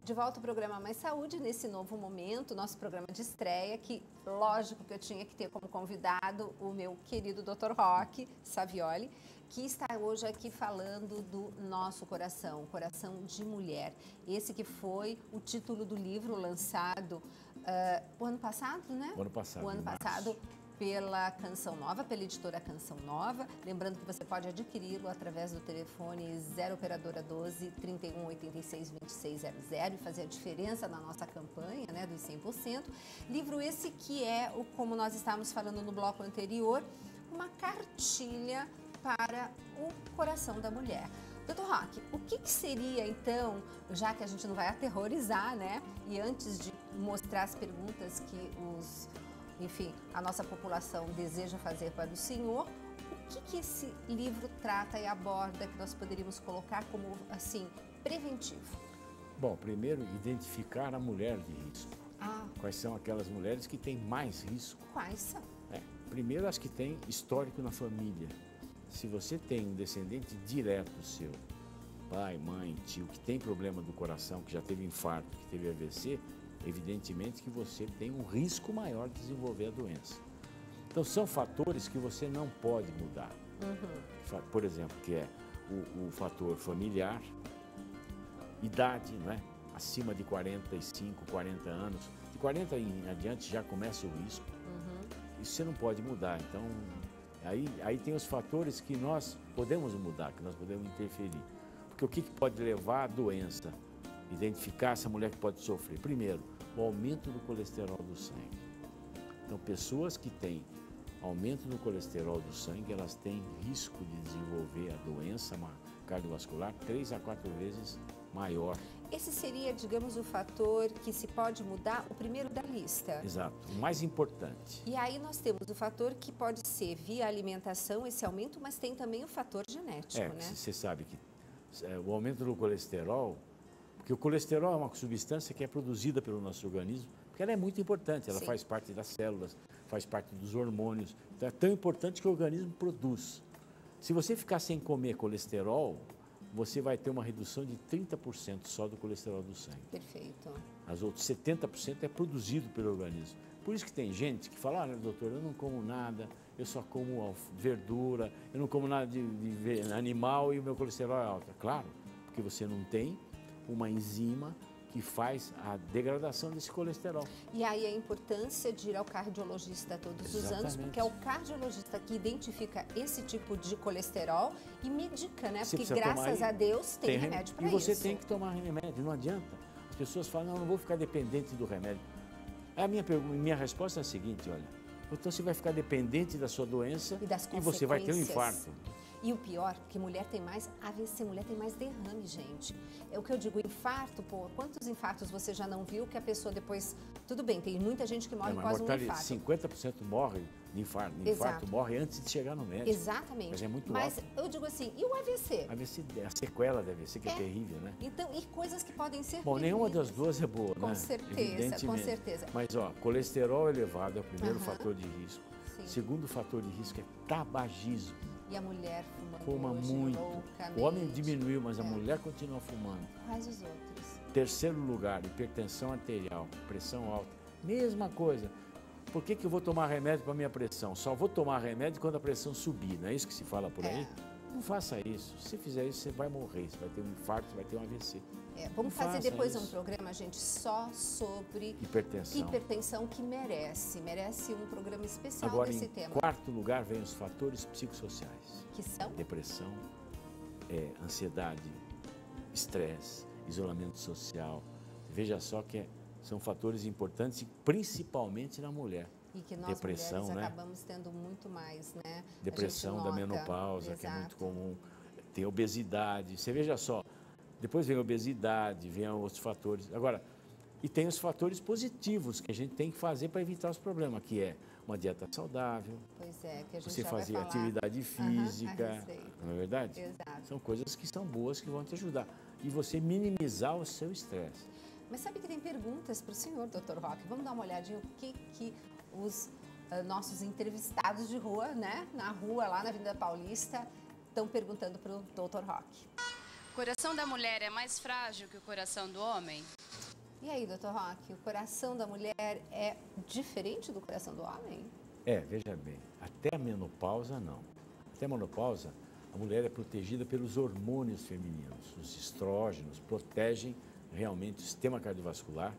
De volta ao programa Mais Saúde, nesse novo momento, nosso programa de estreia, que lógico que eu tinha que ter como convidado o meu querido Dr. Roque Savioli, que está hoje aqui falando do nosso coração, Coração de Mulher. Esse que foi o título do livro lançado o ano passado, né? O ano passado, o ano passado. Pela Canção Nova, pela editora Canção Nova. Lembrando que você pode adquiri-lo através do telefone 0 operadora 12 31 86 2600 e fazer a diferença na nossa campanha, né, dos 100%. Livro esse que é, como nós estávamos falando no bloco anterior, uma cartilha para o coração da mulher. Doutor Roque, o que seria então, já que a gente não vai aterrorizar, né? E antes de mostrar as perguntas que a nossa população deseja fazer para o senhor, o que esse livro trata e aborda que nós poderíamos colocar como, assim, preventivo? Bom, primeiro, identificar a mulher de risco. Quais são aquelas mulheres que têm mais risco? Quais são? Primeiro, as que têm histórico na família. Se você tem um descendente direto seu, pai, mãe, tio, que tem problema do coração, que já teve infarto, que teve AVC, evidentemente que você tem um risco maior de desenvolver a doença. Então, são fatores que você não pode mudar. Por exemplo, que é o fator familiar, idade, não é? Acima de 45, 40 anos. De 40 em adiante já começa o risco. Isso você não pode mudar. Então, aí tem os fatores que nós podemos mudar, que nós podemos interferir. Porque o que pode levar à doença? Identificar essa mulher que pode sofrer. Primeiro, o aumento do colesterol do sangue. Então, pessoas que têm aumento do colesterol do sangue, elas têm risco de desenvolver a doença cardiovascular 3 a 4 vezes maior. Esse seria, digamos, o fator que se pode mudar, o primeiro da lista. Exato, o mais importante. E aí nós temos o fator que pode ser via alimentação, esse aumento, mas tem também o fator genético, né? Você sabe que o aumento do colesterol, porque o colesterol é uma substância que é produzida pelo nosso organismo, porque ela é muito importante, ela faz parte das células, faz parte dos hormônios, então é tão importante que o organismo produz. Se você ficar sem comer colesterol, você vai ter uma redução de 30% só do colesterol do sangue. Perfeito. As outras 70% é produzido pelo organismo. Por isso que tem gente que fala, doutor, eu não como nada, eu só como verdura, eu não como nada de animal e o meu colesterol é alto. Claro, porque você não tem uma enzima que faz a degradação desse colesterol. E aí a importância de ir ao cardiologista todos os anos, porque é o cardiologista que identifica esse tipo de colesterol e medica, né? Porque graças a Deus tem remédio para isso. E você tem que tomar remédio, não adianta. As pessoas falam, não vou ficar dependente do remédio. A minha resposta é a seguinte, olha, então você vai ficar dependente da sua doença e você vai ter um infarto. E o pior, que mulher tem mais AVC, mulher tem mais derrame, gente. É o que eu digo, infarto, pô, quantos infartos você já não viu que a pessoa depois... Tudo bem, tem muita gente que morre após um infarto. 50% morre de infarto. Infarto morre antes de chegar no médico. Exatamente. Mas é muito alto. Mas eu digo assim, e o AVC? AVC, a sequela do AVC, que é terrível, né? Então, e coisas que podem ser Bom, nenhuma das duas é boa, com certeza, com certeza. Mas, colesterol elevado é o primeiro fator de risco. Sim. Segundo fator de risco é tabagismo. E a mulher fuma muito. Loucamente. O homem diminuiu, mas a mulher continua fumando. Quais os outros? Terceiro lugar, hipertensão arterial, pressão alta. Mesma coisa. Por que eu vou tomar remédio para minha pressão? Só vou tomar remédio quando a pressão subir, não é isso que se fala por aí? Não faça isso. Se fizer isso, você vai morrer, você vai ter um infarto, você vai ter um AVC. Vamos fazer depois um programa, gente, só sobre hipertensão que merece um programa especial desse tema. Agora, em quarto lugar, vem os fatores psicossociais. Que são? Depressão, ansiedade, estresse, isolamento social. Veja só que são fatores importantes, principalmente na mulher. E que nós mulheres acabamos tendo muito mais, né? Depressão da menopausa, que é muito comum. Tem obesidade. Você veja só, depois vem a obesidade, vem outros fatores. Agora, e tem os fatores positivos que a gente tem que fazer para evitar os problemas, que é uma dieta saudável. Pois é, que a gente você já fazer vai falar atividade física, não é verdade? Exato. São coisas que são boas, que vão te ajudar. E você minimizar o seu estresse. Mas sabe que tem perguntas para o senhor, Dr. Roque? Vamos dar uma olhadinha o que os nossos entrevistados de rua, né? Na rua, lá na Avenida Paulista, estão perguntando para o Dr. Roque. O coração da mulher é mais frágil que o coração do homem? E aí, doutor Roque, o coração da mulher é diferente do coração do homem? Veja bem, até a menopausa não. Até a menopausa, a mulher é protegida pelos hormônios femininos. Os estrógenos protegem realmente o sistema cardiovascular,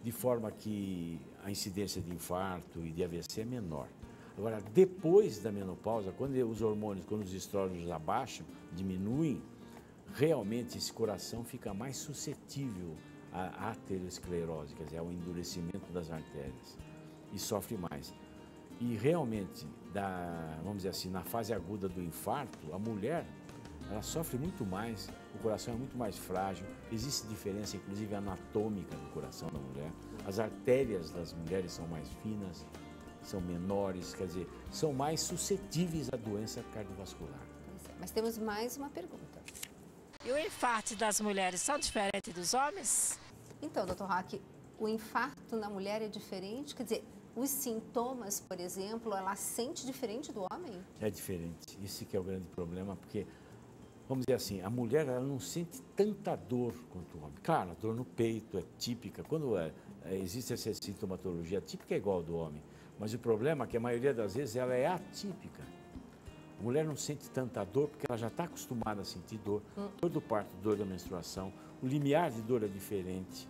de forma que a incidência de infarto e de AVC é menor. Agora, depois da menopausa, quando os hormônios, quando os estrógenos abaixam, diminuem, realmente esse coração fica mais suscetível à aterosclerose, quer dizer, ao endurecimento das artérias, e sofre mais. E realmente, vamos dizer assim, na fase aguda do infarto, a mulher, ela sofre muito mais, o coração é muito mais frágil, existe diferença, inclusive, anatômica do coração da mulher. As artérias das mulheres são mais finas, são menores, quer dizer, são mais suscetíveis à doença cardiovascular. Mas temos mais uma pergunta. E o infarto das mulheres são diferentes dos homens? Então, doutor Roque, o infarto na mulher é diferente? Quer dizer, os sintomas, por exemplo, ela sente diferente do homem? É diferente. Esse que é o grande problema, porque, vamos dizer assim, a mulher ela não sente tanta dor quanto o homem. Claro, a dor no peito é típica. Quando existe essa sintomatologia típica, é igual ao do homem. Mas o problema é que a maioria das vezes ela é atípica. A mulher não sente tanta dor porque ela já está acostumada a sentir dor. Dor do parto, dor da menstruação. O limiar de dor é diferente.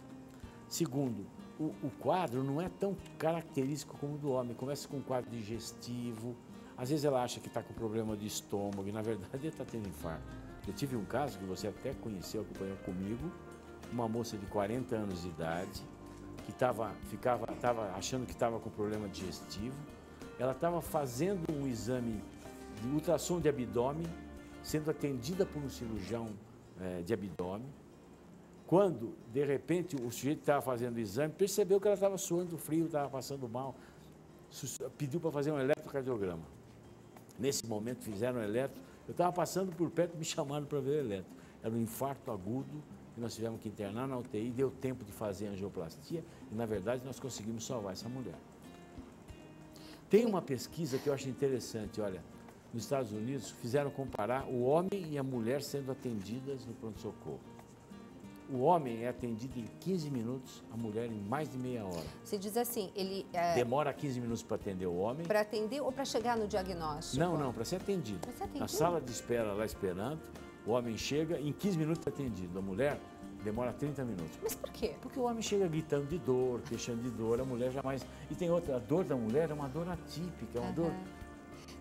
Segundo, o quadro não é tão característico como o do homem. Começa com um quadro digestivo. Às vezes ela acha que está com problema de estômago e, na verdade, ele está tendo infarto. Eu tive um caso que você até conheceu, acompanhou comigo, uma moça de 40 anos de idade, que estava achando que estava com problema digestivo. Ela estava fazendo um exame de ultrassom de abdômen, sendo atendida por um cirurgião de abdômen. Quando, de repente, o sujeito que estava fazendo o exame percebeu que ela estava suando frio, estava passando mal, pediu para fazer um eletrocardiograma. Nesse momento fizeram o eletro, eu estava passando por perto, me chamaram para ver o eletro. Era um infarto agudo, que nós tivemos que internar na UTI, deu tempo de fazer angioplastia e, na verdade, nós conseguimos salvar essa mulher. Tem uma pesquisa que eu acho interessante, olha, nos Estados Unidos fizeram comparar o homem e a mulher sendo atendidas no pronto-socorro. O homem é atendido em 15 minutos, a mulher em mais de meia hora. Você diz assim, ele... Demora 15 minutos para atender o homem. Para atender ou para chegar no diagnóstico? Não, para ser atendido. Para ser atendido? Na sala de espera, lá esperando, o homem chega e em 15 minutos é atendido. A mulher demora 30 minutos. Mas por quê? Porque o homem chega gritando de dor, queixando de dor, a mulher jamais... E tem outra, a dor da mulher é uma dor atípica, é uma dor...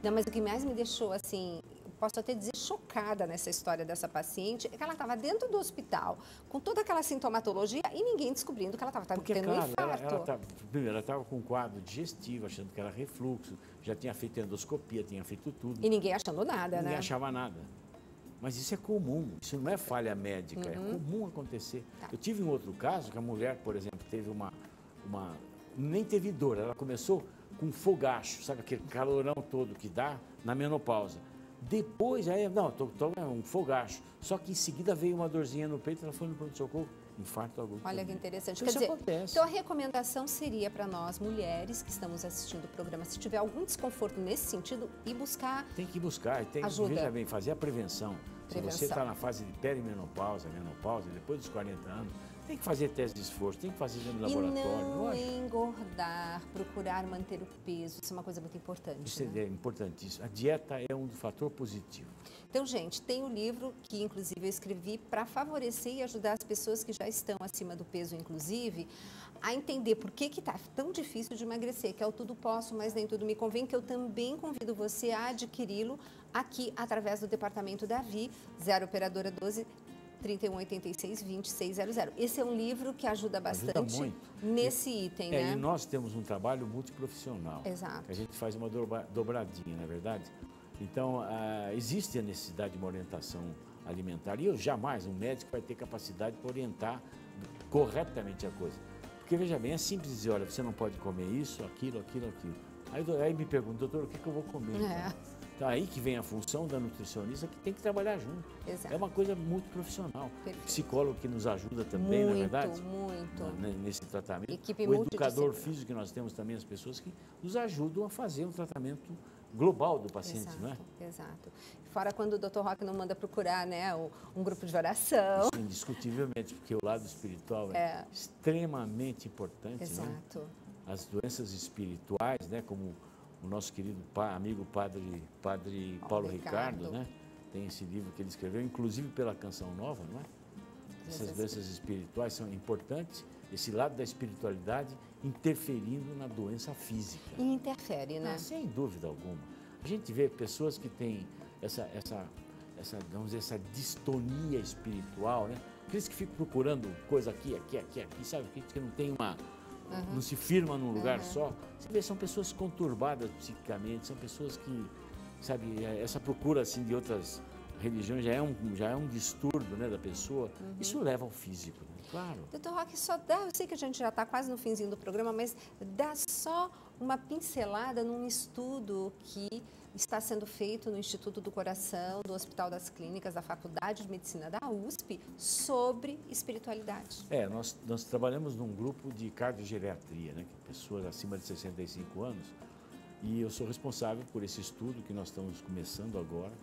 Não, mas o que mais me deixou, assim, posso até dizer, chocada nessa história dessa paciente, é que ela estava dentro do hospital, com toda aquela sintomatologia e ninguém descobrindo que ela estava tendo um infarto. Primeiro, ela estava com um quadro digestivo, achando que era refluxo, já tinha feito endoscopia, tinha feito tudo. E ninguém achando nada, né? Ninguém achava nada. Mas isso é comum, isso não é falha médica, é comum acontecer. Tá. Eu tive um outro caso, que a mulher, por exemplo, teve nem teve dor, ela começou com fogacho, sabe aquele calorão todo que dá na menopausa. Depois, um fogacho. Só que em seguida veio uma dorzinha no peito, ela foi no pronto-socorro, infarto agudo. Olha que interessante. Então, quer dizer, então a recomendação seria para nós, mulheres que estamos assistindo o programa, se tiver algum desconforto nesse sentido, ir buscar Tem que buscar, ajuda. Veja bem, fazer a prevenção. Se você está na fase de perimenopausa, menopausa, depois dos 40 anos, tem que fazer teste de esforço, tem que fazer exame de laboratório. E não engordar, procurar manter o peso, isso é uma coisa muito importante. Isso né? é importantíssimo. A dieta é um fator positivo. Então, gente, tem um livro que, inclusive, eu escrevi para favorecer e ajudar as pessoas que já estão acima do peso, inclusive, a entender por que está tão difícil de emagrecer, que é o Tudo Posso, mas nem tudo me convém, que eu também convido você a adquiri-lo aqui através do Departamento Davi, 0 Operadora 12 3186 2600. Esse é um livro que ajuda bastante nesse item, né? E nós temos um trabalho multiprofissional. Exato. Que a gente faz uma dobradinha, não é verdade? Então, existe a necessidade de uma orientação alimentar. E um médico vai ter capacidade para orientar corretamente a coisa. Porque, veja bem, é simples dizer, olha, você não pode comer isso, aquilo. Aí me pergunta, doutor, o que eu vou comer? Então, aí que vem a função da nutricionista, que tem que trabalhar junto. Exato. É uma coisa muito profissional. Perfeito. Psicólogo que nos ajuda também, não é verdade? Muito. Nesse tratamento. Equipe o educador físico que nós temos também, as pessoas que nos ajudam a fazer um tratamento global do paciente, Exato, não é? exato. Fora quando o Dr. Roque não manda procurar, né, um grupo de oração. Isso, indiscutivelmente, porque o lado espiritual é extremamente importante, não é? Exato. As doenças espirituais, né, como o nosso querido amigo padre Paulo Ricardo, né, tem esse livro que ele escreveu, inclusive pela Canção Nova, não é? Essas doenças espirituais são importantes, esse lado da espiritualidade interferindo na doença física. E interfere, né? Sem dúvida alguma. A gente vê pessoas que têm vamos dizer, essa distonia espiritual, né? Aqueles que ficam procurando coisa aqui, sabe? Que não tem não se firma num lugar só. Você vê, são pessoas conturbadas psiquicamente, são pessoas que, sabe, essa procura assim de outras religiões já é um distúrbio, né, da pessoa. Isso leva ao físico, né? Claro. Doutor Roque, só dá, eu sei que a gente já está quase no finzinho do programa, mas dá só uma pincelada num estudo que está sendo feito no Instituto do Coração, do Hospital das Clínicas, da Faculdade de Medicina da USP, sobre espiritualidade. Nós trabalhamos num grupo de cardiogeriatria, né, pessoas acima de 65 anos, e eu sou responsável por esse estudo que nós estamos começando agora,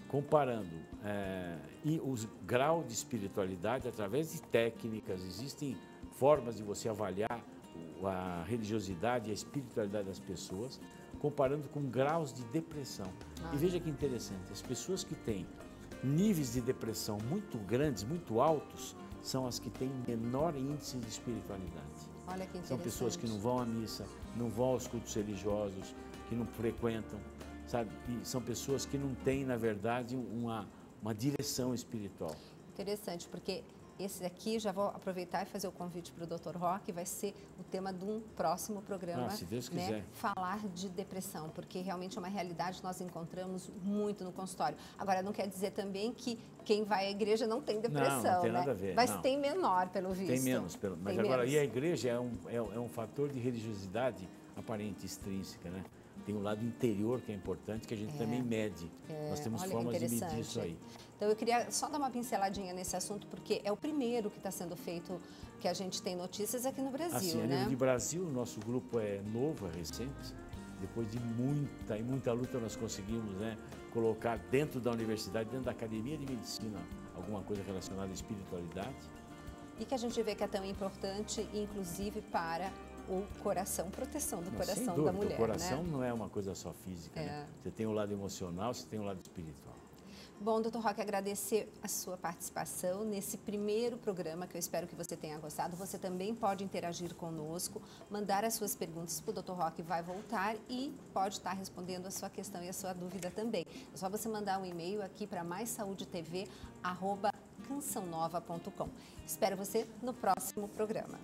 comparando os graus de espiritualidade através de técnicas. Existem formas de você avaliar a religiosidade e a espiritualidade das pessoas, comparando com graus de depressão. E veja que interessante, as pessoas que têm níveis de depressão muito grandes, muito altos, são as que têm menor índice de espiritualidade. Olha que interessante. São pessoas que não vão à missa, não vão aos cultos religiosos, que não frequentam, sabe? E são pessoas que não têm, na verdade, uma direção espiritual. Interessante, porque esse aqui, já vou aproveitar e fazer o convite para o Dr. Roque, vai ser o tema de um próximo programa, se Deus quiser. Falar de depressão, porque realmente é uma realidade que nós encontramos muito no consultório. Agora, não quer dizer também que quem vai à igreja não tem depressão, não tem nada a ver. Mas tem menor, pelo visto. Tem menos, mas tem agora, menos. E a igreja é um fator de religiosidade aparente, extrínseca, né? Tem um lado interior que é importante, que a gente também mede. Nós temos formas de medir isso aí. Então, eu queria só dar uma pinceladinha nesse assunto, porque é o primeiro que está sendo feito, que a gente tem notícias aqui no Brasil, assim, né? A nível de Brasil, o nosso grupo é novo, é recente. Depois de muita luta, nós conseguimos, né, colocar dentro da universidade, dentro da academia de medicina, alguma coisa relacionada à espiritualidade. E que a gente vê que é tão importante, inclusive para o coração, proteção do coração da mulher, o coração, né? Não é uma coisa só física, né? Você tem o lado emocional, você tem o lado espiritual. Bom, doutor Roque, agradecer a sua participação nesse primeiro programa, que eu espero que você tenha gostado. Você também pode interagir conosco, mandar as suas perguntas para o doutor Roque, vai voltar e pode estar respondendo a sua questão e a sua dúvida também. É só você mandar um e-mail aqui para maissaudetv@cançãonova.com. Espero você no próximo programa.